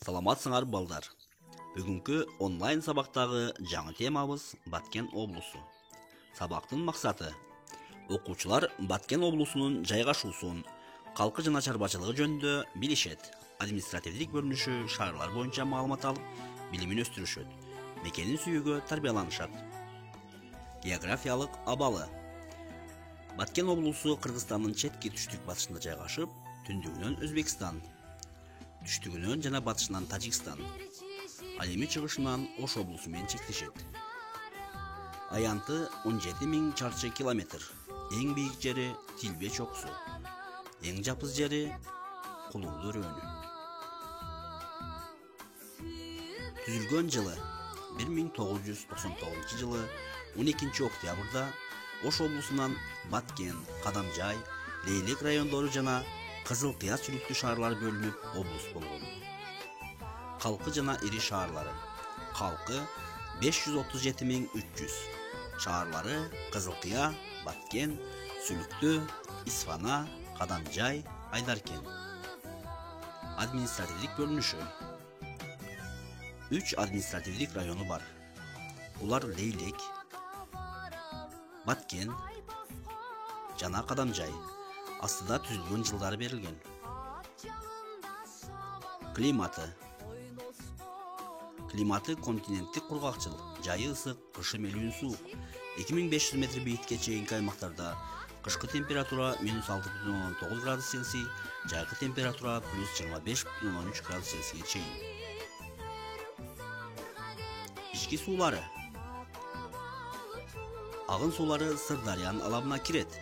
Саламатсыңар балдар. Бүгүнкү онлайн сабактагы жаңы темабыз Баткен облусу. Сабактын максаты окуучулар Баткен облусунун жайгашуусун, калкы жана чарбачылыгы жөнүндө билишет. Административдик бөлүнүшү шаарлар боюнча маалымат алып, билимин өстүрүшөт. Мекенин сүйүүгө тарбияланышат. Географиялык абалы. Баткен облусу Кыргызстандын четки түштүк батышында жайгашып, түндүгүнөн Өзбекстан, түштүгүнөн жана батышынан Тажикстан, ал эми чыгышынан Ош облусу менен чектешет. Аянты 17.000 чарчы километр. Эң бийик жери Тилбе чокусу. Эң жапыз жери Кулуулу өрөөнү. Түзүлгөн жылы 1999 жылы 12 октябрда Ош облусунан Баткен, Кадамжай, Лейлек райондору жана Кызыл Кыя сүлүктүү шаарлар бөлүнүп облус болгон. Калкы жана ири шаарлары. Калкы 537.300. Шаарлары Кызыл Кыя, Баткен, Сүлүктүү, Исфана, Кадамжай, Айдаркен. Административдик бөлүнүшү. 3 административдик району бар. Булар Лейлек, Баткен жана Кадамжай. Астыда түзүлгөн жылдары берилген. Климаты. Климаты континенттик кургакчыл, жайы ысык, кышы мелүүн суук. 2500 метр бийикке чейинки аймактарда кышкы температура -6,9 градус Цельсий, жайкы температура +25,3 градус Цельсийге чейин. Ички суулары. Агын суулары Сырдарыянын алабына кирет.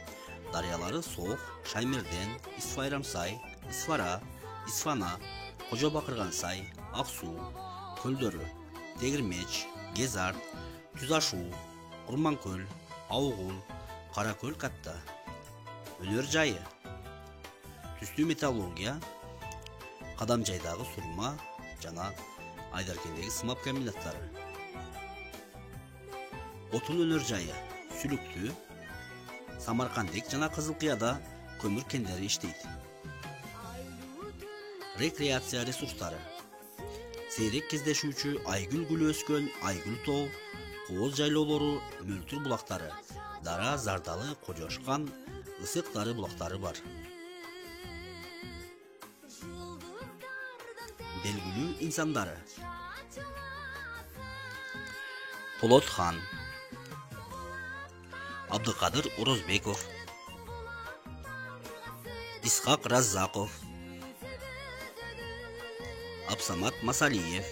Дарыялары Соох, Шаймерден, Исфайрамсай, Исфара, Исфана, Кожо Бакыргансай, Ак суу, көлдөрү Тегирмеч, Кезарт, Түз Ашуу, Курманкөл, Аугул, Каракөл катта. Өнөр жайы. Түстүү металлургия, Кадамжайдагы сурма жана Айдаркендеги сымап комбинаттары. Отун өнөр жайы. Сүлүктүү, Самаркандек жана Кызыл Кыяда көмүр кендери иштейт. Рекреация ресурстары. Сейрек кездешүүчү айгүл гүлү өскөн айгүл тоо, кооз жайлоолору, мөлтүр булактары, Дара, Зардалы, Кожошкан, Ысык Дары булактары бар. Белгилүү инсандары. Полотхан, Абдыкадыр Орозбеков, Исхак Раззаков, Абсамат Масалиев,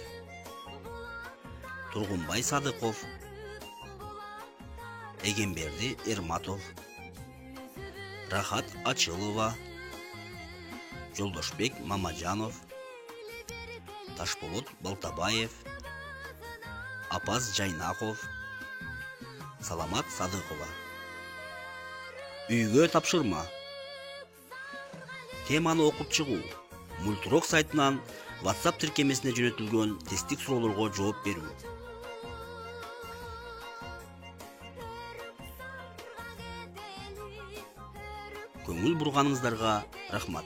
Тургунбай Садыков, Эгемберди Эрматов, Рахат Ачылова, Жолдошбек Мамаджанов, Ташболот Балтабаев, Апаз Жайнаков, Саламат Садыкова. Үйгө тапшырма. Теманы окуп чыгуу. Мультурок сайтынан WhatsApp тиркемесине жөнөтүлгөн тесттик суроолорго жооп берүү. Көңүл бурганыңыздарга рахмат.